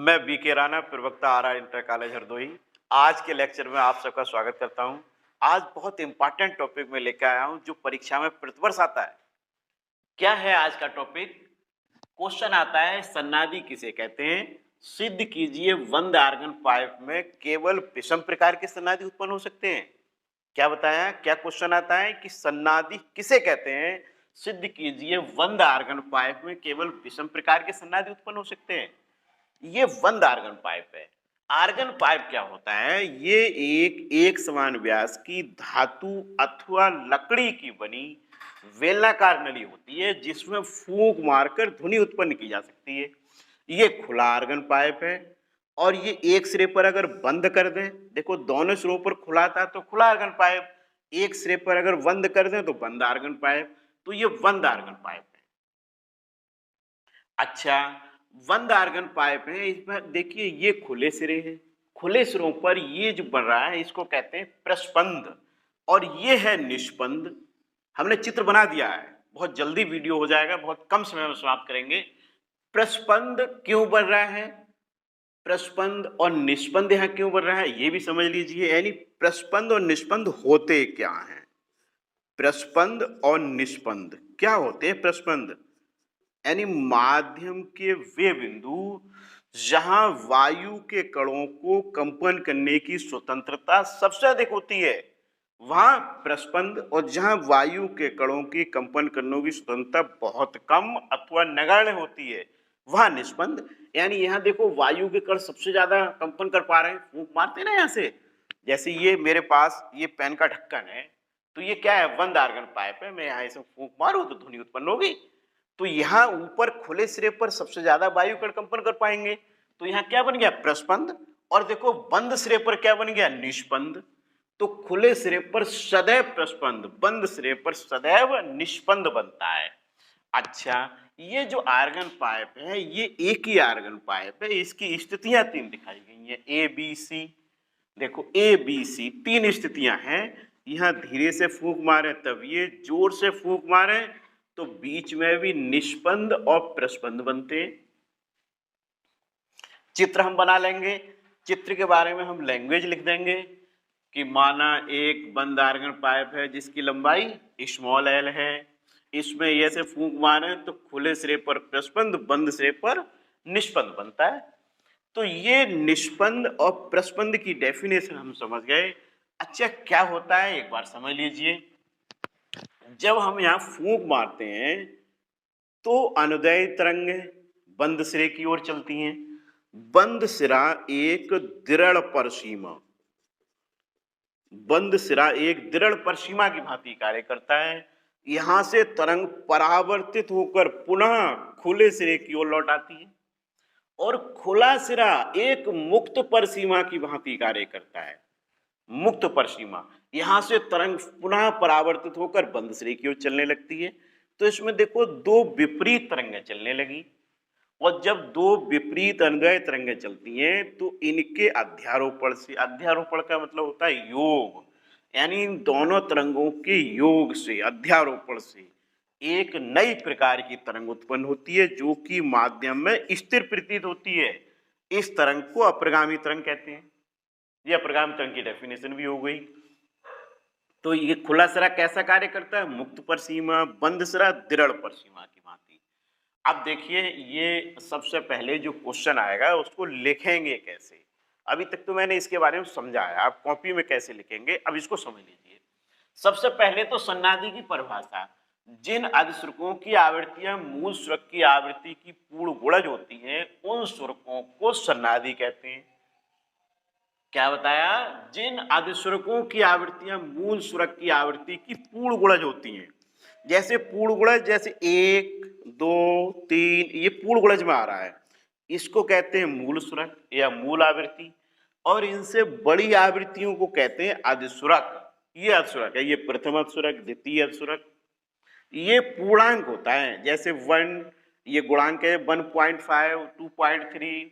मैं बीके राणा, प्रवक्ता RR inter college Hardoi. आज के लेक्चर में आप सबका स्वागत करता हूं। आज बहुत इंपॉर्टेंट टॉपिक में लेकर आया हूं जो परीक्षा में प्रतिवर्ष आता है। क्या है आज का टॉपिक? क्वेश्चन आता है, सन्नादी किसे कहते हैं? सिद्ध कीजिए बंद आर्गन पाइप में केवल विषम प्रकार के सन्नादी उत्पन्न हो सकते हैं। क्या बताया? क्या क्वेश्चन आता है कि सन्नादी किसे कहते हैं? सिद्ध कीजिए बंद आर्गन पाइप में केवल विषम प्रकार के सन्नादी उत्पन्न हो सकते हैं। ये बंद आर्गन पाइप है। आर्गन पाइप क्या होता है? ये एक समान व्यास की धातु अथवा लकड़ी की बनी बेलनाकार नली होती है जिसमें फूंक मारकर ध्वनि उत्पन्न की जा सकती है। ये खुला आर्गन पाइप है और ये एक सिरे पर अगर बंद कर दें, देखो दोनों सिरों पर खुला था तो खुला आर्गन पाइप, एक सिरे पर अगर बंद कर दें तो बंद आर्गन पाइप, तो ये बंद आर्गन पाइप है। अच्छा, बंद आर्गन पाइप है, इसमें देखिए ये खुले सिरे हैं, खुले सिरों पर ये जो बन रहा है इसको कहते हैं प्रस्पंद और ये है निष्पंद। हमने चित्र बना दिया है, बहुत जल्दी वीडियो हो जाएगा, बहुत कम समय में समाप्त करेंगे। प्रस्पंद क्यों बन रहा है, प्रस्पंद और निष्पंद यहां क्यों बन रहा है ये भी समझ लीजिए। यानी प्रस्पंद और निष्पंद होते क्या हैं? प्रस्पंद और निष्पंद क्या होते हैं? प्रस्पंद यानी माध्यम के वे बिंदु जहां वायु के कणों को कंपन करने की स्वतंत्रता सबसे अधिक होती है वहां प्रस्पंद, और जहां वायु के कणों की कंपन करने की स्वतंत्रता बहुत कम अथवा नगण्य होती है वहां निष्पंद। यानी यहां देखो वायु के कण सबसे ज्यादा कंपन कर पा रहे हैं, फूंक मारते ना यहां से। जैसे ये मेरे पास ये पेन का ढक्कन है, तो ये क्या है? बंद आर्गन पाइप है। मैं यहां से फूंक मारूं तो ध्वनि उत्पन्न होगी। तो यहां ऊपर खुले सिरे पर सबसे ज्यादा वायु कण कंपन कर पाएंगे, तो यहां क्या बन गया? प्रस्पंद। और देखो बंद सिरे पर क्या बन गया? निष्पंद। तो खुले सिरे पर सदैव प्रस्पंद, बंद सिरे पर सदैव निष्पंद बनता है। अच्छा, ये जो आर्गन पाइप है ये एक ही आर्गन पाइप है, इसकी स्थितियां तीन दिखाई गई है, ए बी सी। देखो ए बी सी तीन स्थितियां हैं। यहां धीरे से फूंक मारे तब ये, जोर से फूंक मारे तो बीच में भी निष्पंद और प्रस्पंद बनते हैं। चित्र हम बना लेंगे, चित्र के बारे में हम लैंग्वेज लिख देंगे कि माना एक बंद आर्गन पाइप है जिसकी लंबाई स्मॉल एल है, इसमें ये से फूंक मारे तो खुले सिरे पर प्रस्पंद, बंद सिरे पर निष्पंद बनता है। तो ये निष्पंद और प्रस्पंद की डेफिनेशन हम समझ गए। अच्छा, क्या होता है एक बार समझ लीजिए। जब हम यहाँ फूंक मारते हैं तो अनुदैर्ध्य तरंगें बंद सिरे की ओर चलती हैं। बंद सिरा एक दृढ़ परसीमा, बंद सिरा एक दृढ़ परसीमा की भांति कार्य करता है। यहां से तरंग परावर्तित होकर पुनः खुले सिरे की ओर लौट आती है और खुला सिरा एक मुक्त परसीमा की भांति कार्य करता है। मुक्त परसीमा, यहां से तरंग पुनः परावर्तित होकर बंद सिरे की ओर चलने लगती है। तो इसमें देखो दो विपरीत तरंगें चलने लगी, और जब दो विपरीत अनुदैर्ध्य तरंगें चलती हैं तो इनके अध्यारोपण से, अध्यारोपण का मतलब होता है योग, यानी इन दोनों तरंगों के योग से, अध्यारोपण से एक नई प्रकार की तरंग उत्पन्न होती है जो कि माध्यम में स्थिर प्रतीत होती है। इस तरंग को अप्रगामी तरंग कहते हैं। ये अप्रगामी तरंग की डेफिनेशन भी हो गई। तो ये खुला सिरा कैसा कार्य करता है? मुक्त परसीमा, बंद सिरा दृढ़ परसीमा की भांति। अब देखिए ये सबसे पहले जो क्वेश्चन आएगा उसको लिखेंगे कैसे। अभी तक तो मैंने इसके बारे में समझाया, आप कॉपी में कैसे लिखेंगे अब इसको समझ लीजिए। सबसे पहले तो सन्नादी की परिभाषा, जिन अधिश्रुकों की आवृत्तियां मूल श्रुक की आवृत्ति की पूर्ण गुणज होती हैं उन श्रुकों को सन्नादी कहते हैं। क्या बताया? जिन अधिश्रुकों की आवृत्तियां मूल श्रुक की आवृत्ति की पूर्ण गुणज होती हैं, जैसे पूर्ण गुणज जैसे 1 2 3, ये पूर्ण गुणज में आ रहा है, इसको कहते हैं मूल श्रुक या मूल आवृत्ति। और इनसे बड़ी आवृत्तियों को कहते हैं अधिश्रुक। ये अधिश्रुक है, ये प्रथम अधिश्रुक, द्वितीय अधिश्रुक। ये पूर्णांक होता है, जैसे 1 ये गुणांक है, 1.5 2.3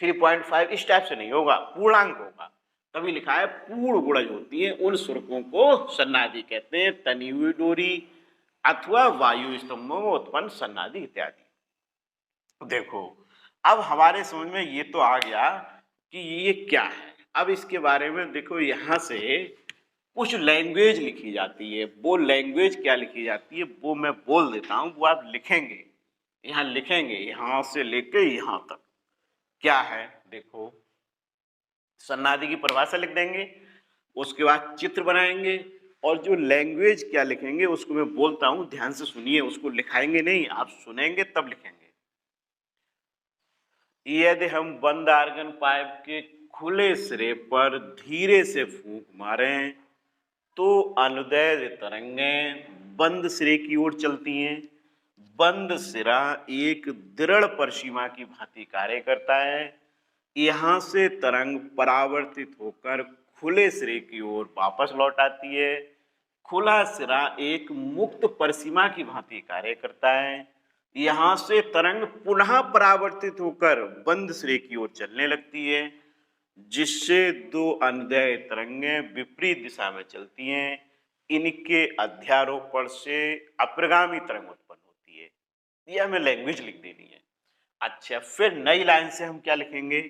3.5, इस टाइप से नहीं होगा, पूर्णांक होगा। तभी लिखा है पूर्ण गुणज होती है, उन शुल्कों को सन्नादी कहते हैं। तनी हुई डोरी अथवा वायु स्तंभों में उत्पन्न सन्नादी इत्यादि। देखो अब हमारे समझ में ये तो आ गया कि ये क्या है। अब इसके बारे में देखो, यहाँ से कुछ लैंग्वेज लिखी जाती है। वो लैंग्वेज क्या लिखी जाती है वो मैं बोल देता हूँ, वो आप लिखेंगे। यहाँ लिखेंगे, यहाँ से लेके यहाँ तक क्या है। देखो, सन्नादि की परिभाषा लिख देंगे, उसके बाद चित्र बनाएंगे, और जो लैंग्वेज क्या लिखेंगे उसको मैं बोलता हूं, ध्यान से सुनिए। उसको लिखाएंगे नहीं, आप सुनेंगे तब लिखेंगे। यदि हम बंद आर्गन पाइप के खुले सिरे पर धीरे से फूंक मारें तो अनुदैर्ध्य तरंगें बंद सिरे की ओर चलती हैं। बंद सिरा एक दृढ़ परिसीमा की भांति कार्य करता है। यहां से तरंग परावर्तित होकर खुले सिरे की ओर वापस लौट आती है। खुला सिरा एक मुक्त परिसीमा की भांति कार्य करता है। यहां से तरंग पुनः परावर्तित होकर बंद सिरे की ओर चलने लगती है, जिससे दो अनुदैर्ध्य तरंगें विपरीत दिशा में चलती हैं। इनके अध्यारोपण से अप्रगामी तरंग उत्पन्न होती है। ये हमें लैंग्वेज लिख देनी है। अच्छा, फिर नई लाइन से हम क्या लिखेंगे?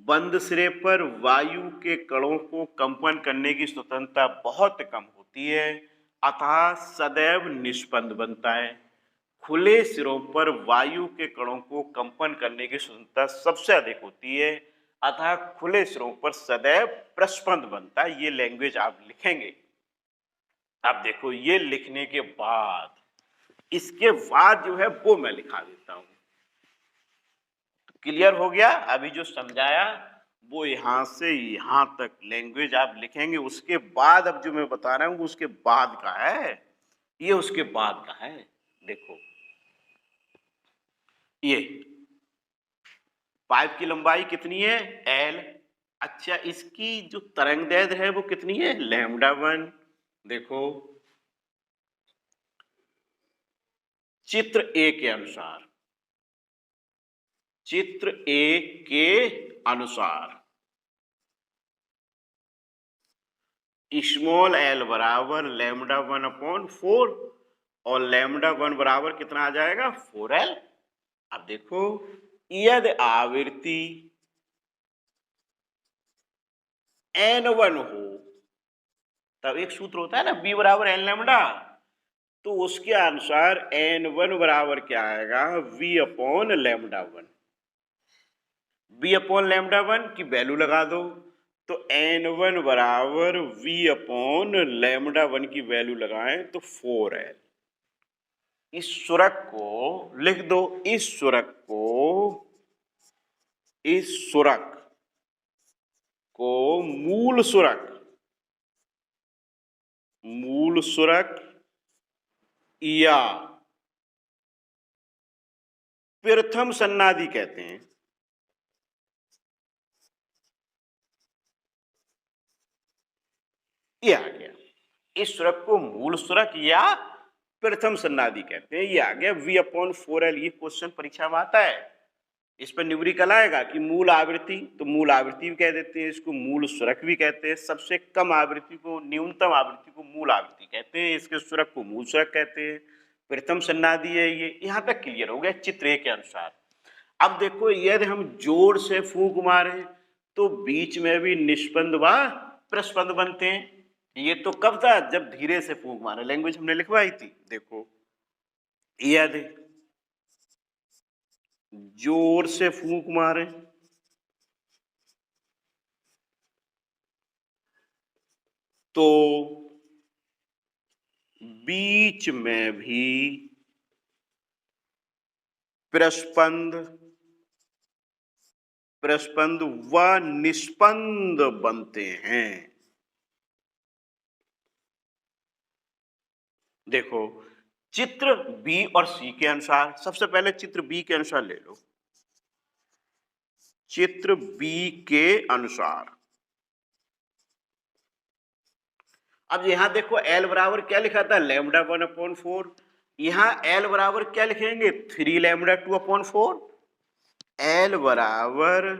बंद सिरे पर वायु के कणों को कंपन करने की स्वतंत्रता बहुत कम होती है, अतः सदैव निष्पन्द बनता है। खुले सिरों पर वायु के कणों को कंपन करने की स्वतंत्रता सबसे अधिक होती है, अतः खुले सिरों पर सदैव प्रस्पंद बनता है। ये लैंग्वेज आप लिखेंगे। अब देखो, ये लिखने के बाद इसके बाद जो है वो मैं लिखा देता हूं। क्लियर हो गया? अभी जो समझाया वो यहां से यहां तक लैंग्वेज आप लिखेंगे। उसके बाद अब जो मैं बता रहा हूं उसके बाद का है, ये उसके बाद का है। देखो, ये पाइप की लंबाई कितनी है? L। अच्छा, इसकी जो तरंगदैर्ध्य है वो कितनी है? λ1। देखो, चित्र ए के अनुसार, चित्र ए के अनुसार स्मॉल l बराबर λ1/4 और λ1 बराबर कितना आ जाएगा? 4l। अब देखो, यदि आवृत्ति n1 हो, तब एक सूत्र होता है ना, b बराबर n लैम्डा, तो उसके अनुसार n1 बराबर क्या आएगा? v/λ1। v/λ1 की वैल्यू लगा दो, तो n1 बराबर v/λ1 की वैल्यू लगाएं तो 4l। इस सुरक को लिख दो, इस सुरक को मूल सुरक या प्रथम सन्नादि कहते हैं। ये आ गया, इस सुरक को मूल सुरक या प्रथम सन्नादि कहते हैं। ये आ गया v/4l। ये क्वेश्चन परीक्षा में आता है। इस पर न्यूमेरिकल आएगा कि मूल आवृत्ति, तो मूल आवृत्ति भी कह देते हैं, इसको मूल सुरक भी कहते हैं। सबसे कम आवृत्ति को, न्यूनतम आवृत्ति को मूल आवृत्ति कहते हैं, इसके सुरक को मूल सुरक कहते हैं। प्रथम सन्नादि है ये। यहां तक क्लियर हो गया चित्र ए के अनुसार। अब देखो, यदि हम जोर से फूंक मारें तो बीच में भी निष्पन्द व प्रस्पंद बनते हैं। ये तो कब था? जब धीरे से फूंक मारे। लैंग्वेज हमने लिखवाई थी। देखो, यदि जोर से फूंक मारे तो बीच में भी प्रस्पंद व निष्पन्द बनते हैं। देखो, चित्र बी और सी के अनुसार, सबसे पहले चित्र बी के अनुसार ले लो। चित्र बी के अनुसार अब यहां देखो, L बराबर क्या लिखा था? λ1/4। यहां L बराबर क्या लिखेंगे? 3λ2/4। L बराबर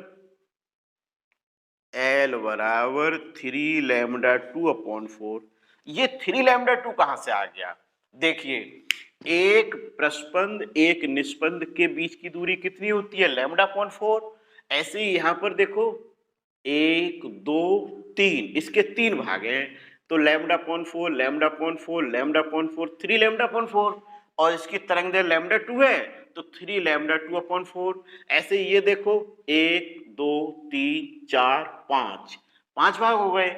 3λ2/4। ये 3λ2 कहां से आ गया? देखिए, एक प्रस्पंद एक निस्पंद के बीच की दूरी कितनी होती है? Lambda upon 4। ऐसे ही यहां पर देखो 1 2 3, इसके 3 भाग हैं, तो lambda upon 4 lambda upon 4 lambda upon 4 3 lambda upon 4, और इसकी तरंग दैर्घ्य लैम्डा 2 है तो 3 लैम्डा 2 अपॉन 4। ऐसे ये देखो 1 2 3 4 5, 5 भाग हो गए,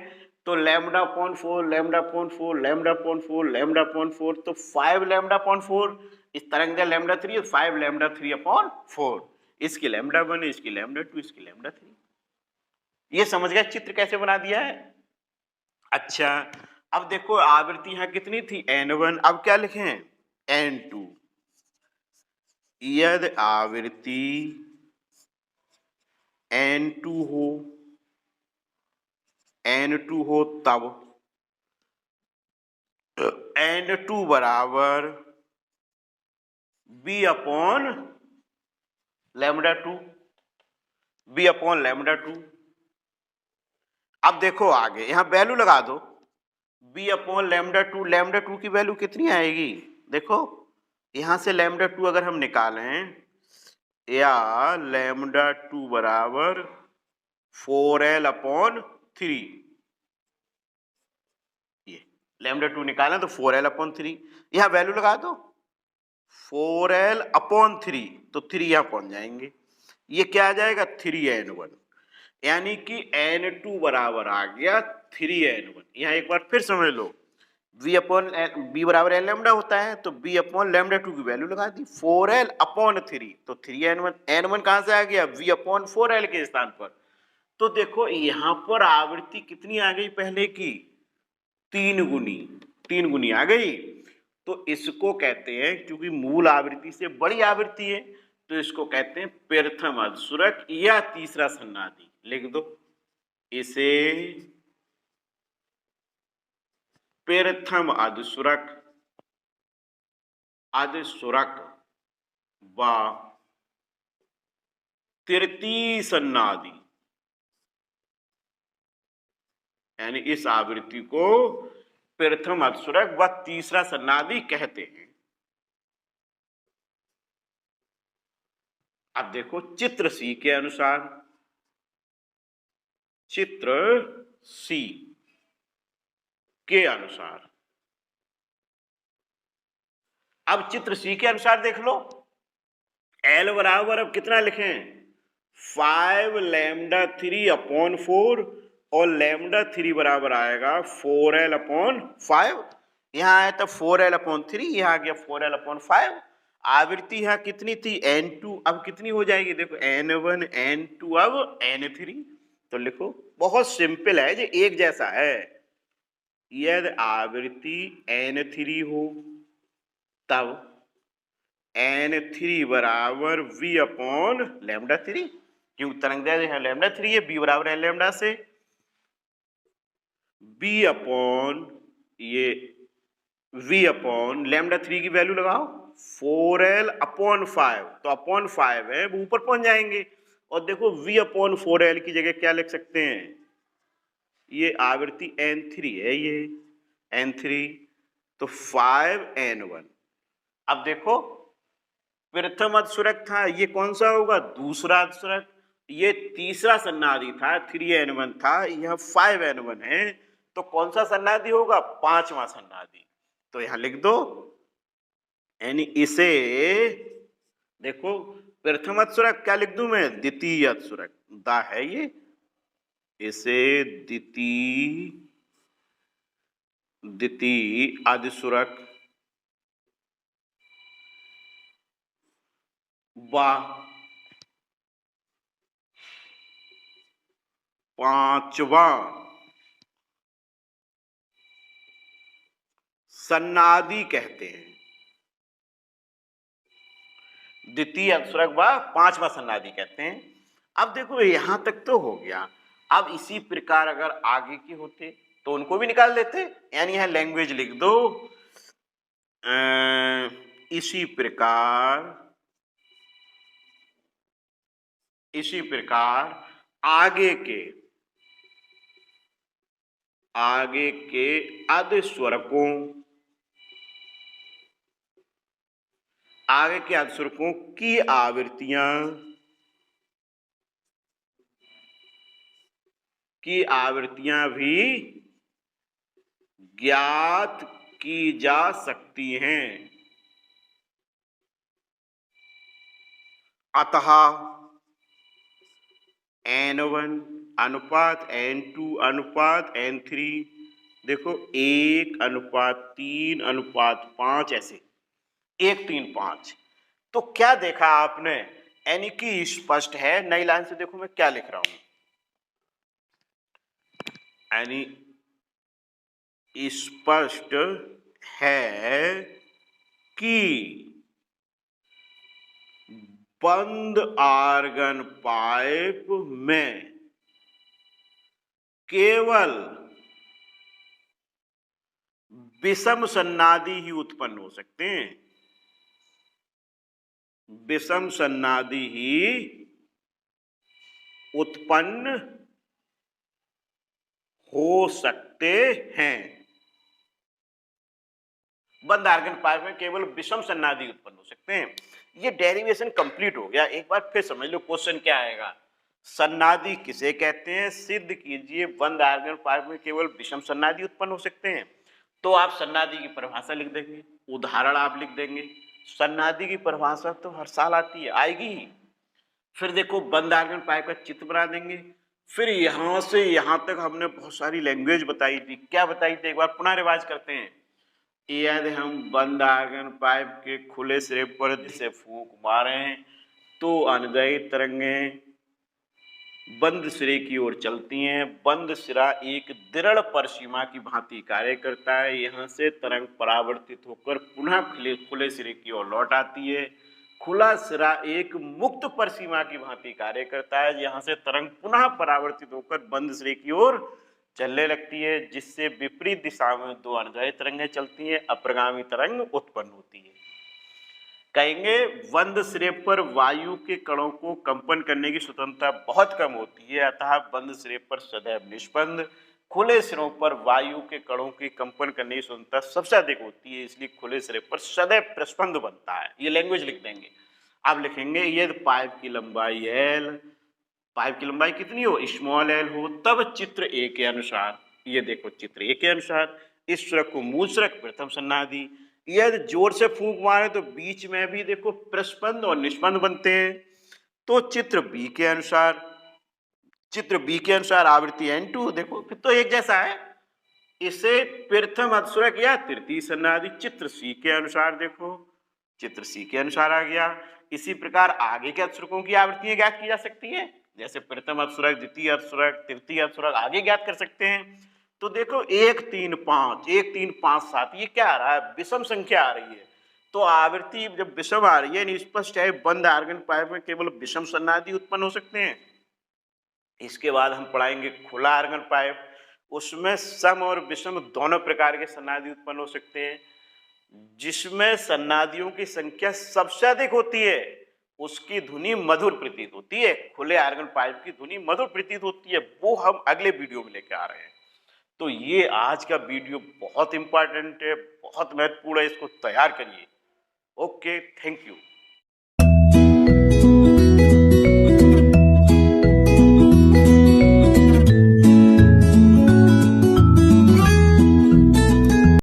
तो lambda upon 4 lambda upon 4 lambda upon 4 lambda upon 4, तो 5 लैम्डा अपॉन 4, इस तरंग दैर्घ्य लैम्डा 3 है, 5 लैम्डा 3 अपॉन 4, इसकी लैम्डा 1 है, इसकी लैम्डा 2, इसकी लैम्डा 3। ये समझ गया चित्र कैसे बना दिया है? अच्छा, अब देखो आवृत्ति यहां कितनी थी? n1, अब क्या लिखें? n2। यदि आवृत्ति n2 हो, n2 हो तब n2 बराबर b upon lambda 2, b upon lambda 2। अब देखो आगे यहां वैल्यू लगा दो, b अपॉन लैम्डा 2 की वैल्यू कितनी आएगी? देखो यहां से लैम्डा 2 अगर हम निकालें, या लैम्डा 2 बराबर 4l अपॉन 3, ये लैम्डा 2 निकालें तो 4l अपॉन 3, यहां वैल्यू लगा दो 4l अपॉन 3, तो 3 यहां पहुंच जाएंगे, ये क्या आ जाएगा? 3n1, यानी कि n2 बराबर आ गया 3n1। यहां एक बार फिर समझ लो, v अपॉन b बराबर एल लैम्डा होता है, तो b अपॉन लैम्डा 2 की वैल्यू लगा दी 4l अपॉन 3, तो 3n1, n1 कहां से आ गया? v अपॉन 4l के स्थान पर। तो देखो यहां पर आवृत्ति कितनी आ गई पहले की? 3 गुनी, 3 गुनी आ गई। तो इसको कहते हैं, क्योंकि मूल आवृत्ति से बड़ी आवृत्ति है, तो इसको कहते हैं प्रथम अधस्वरक या तीसरा सन्नादी। लिख दो इसे प्रथम अधस्वरक, अधस्वरक व तृतीय सन्नादी, यानी इस आवृत्ति को प्रथम अधस्वरक व तीसरा सन्नादी कहते हैं। अब देखो चित्र सी के अनुसार, चित्र सी के अनुसार, अब चित्र सी के अनुसार देख लो, L बराबर अब कितना लिखें? 5 लैम्डा 3 अपॉन 4, और लैम्डा 3 बराबर आएगा 4l अपॉन 5। यहां आया था 4l अपॉन 3, यहां आ गया 4l अपॉन 5। आवृत्ति यहां कितनी थी? n2, अब कितनी हो जाएगी? देखो n1 n2 अब n3, तो लिखो बहुत सिंपल है, ये एक जैसा है। यदि आवृत्ति n3 हो तब n3 बराबर v अपॉन लैम्डा 3, क्योंकि तरंग दैर्घ्य है लैम्डा 3 है, b बराबर है लैम्डा से, b अपॉन ये v अपॉन लैम्डा 3 की वैल्यू लगाओ 4l अपॉन 5, तो अपॉन 5 है वो ऊपर पहुंच जाएंगे, और देखो v अपॉन 4l की जगह क्या लिख सकते हैं? ये आवृत्ति n3 है, ये n3, तो 5n1। अब देखो प्रथम अधस्वरक था, ये कौन सा होगा? दूसरा अधस्वरक। ये तीसरा सन्नादी था, 3n1 था, यह 5n1 है, तो कौन सा सन्नादी होगा? पांचवा सन्नादी। तो यहां लिख दो, यानी इसे देखो प्रथम अधस्वरक क्या लिख दूं मैं? द्वितीय अधस्वरक, दा है ये, इसे द्वितीय अधस्वरक व पांचवा सन्नादी कहते हैं। द्वितीय अधस्वरक व पांचवा सन्नादी कहते हैं। अब देखो यहां तक तो हो गया, अब इसी प्रकार अगर आगे के होते तो उनको भी निकाल देते, यानी यहां लैंग्वेज लिख दो इसी प्रकार आगे के अधस्वरकों आगे के अक्षरकों की आवृत्तियां भी ज्ञात की जा सकती हैं। अतः N1 अनुपात N2 अनुपात N3, देखो 1:3:5, ऐसे 1:3:5। तो क्या देखा आपने, यानी कि स्पष्ट है। नई लाइन से देखो मैं क्या लिख रहा हूं, यानी स्पष्ट है कि बंद आर्गन पाइप में केवल विषम सन्नादी ही उत्पन्न हो सकते हैं, विषम सन्नादी ही उत्पन्न हो सकते हैं। बंद आर्गन पाइप में केवल विषम सन्नादी उत्पन्न हो सकते हैं। ये डेरिवेशन कंप्लीट हो गया। एक बार फिर समझ लो क्वेश्चन क्या आएगा। सन्नादी किसे कहते हैं, सिद्ध कीजिए बंद आर्गन पाइप में केवल विषम सन्नादी उत्पन्न हो सकते हैं। तो आप सन्नादी की परिभाषा लिख देंगे, उदाहरण आप लिख देंगे। सन्नादी की परिभाषा तो हर साल आती है, आएगी ही। फिर देखो बंद आर्गन पाइप का चित्र बना देंगे। फिर यहां से यहां तक हमने बहुत सारी लैंग्वेज बताई थी। क्या बताई थी, एक बार पुनः रिवाज करते हैं। यदि हम बंद आर्गन पाइप के खुले सिरे पर जिसे फूंक मारें तो अनुदैर्ध्य तरंगें बंद सिरे की ओर चलती हैं। बंद सिरा एक दृढ़ परिसीमा की भांति कार्य करता है। यहां से तरंग परावर्तित होकर पुनः खुले सिरे की ओर लौट आती है। खुला सिरा एक मुक्त परिसीमा की भांति कार्य करता है। यहां से तरंग पुनः परावर्तित होकर बंद सिरे की ओर चलने लगती है, जिससे विपरीत दिशा में दो अनुदैर्ध्य तरंगें चलती हैं, अप्रगामी तरंग उत्पन्न होती है। कहेंगे बंद सिरे पर वायु के कणों को कंपन करने की स्वतंत्रता बहुत कम होती है, अतः बंद सिरे पर सदैव निष्पन्द। खुले सिरों पर वायु के कणों की कंपन करने की स्वतंत्रता सबसे अधिक होती है, इसलिए खुले सिरे पर सदैव प्रस्पंद बनता है। ये लैंग्वेज लिख देंगे। अब लिखेंगे यदि पाइप की लंबाई L, पाइप की लंबाई कितनी हो, स्मॉल l हो, तब चित्र ए के अनुसार, ये देखो चित्र ए के अनुसार इस स्रक को मूल स्रक प्रथम सन्नादी। यदि जोर से फूंक मारे तो बीच में भी देखो प्रस्पंद और निष्पंद बनते हैं। तो चित्र बी के अनुसार, चित्र बी के अनुसार आवृत्ति N2, देखो फिर तो एक जैसा है। इसे प्रथम अधस्वरक या तृतीय सन्नादी चित्र सी के अनुसार, देखो चित्र सी के अनुसार आ गया। इसी प्रकार आगे के अधस्वरकों की आवृत्तियां ज्ञात की जा सकती है, जैसे प्रथम अधस्वरक, द्वितीय अधस्वरक, तृतीय अधस्वरक आगे ज्ञात कर सकते हैं। तो देखो 1 3 5 1 3 5 7, ये क्या आ रहा है, विषम संख्या आ रही है। तो आवृत्ति जब विषम आ रही है, स्पष्ट है बंद आर्गन पाइप में केवल विषम सन्नादी उत्पन्न हो सकते हैं। इसके बाद हम पढ़ाएंगे खुला आर्गन पाइप, उसमें सम और विषम दोनों प्रकार के सन्नादी उत्पन्न हो सकते हैं। जिसमें सन्नादियों की संख्या सबसे अधिक होती है उसकी ध्वनि मधुर प्रतीत होती है। खुले आर्गन पाइप की ध्वनि मधुर प्रतीत होती है, वो हम अगले वीडियो में लेकर आ रहे हैं। तो ये आज का वीडियो बहुत इंपॉर्टेंट है, बहुत महत्वपूर्ण है, इसको तैयार करिए। Okay, thank you.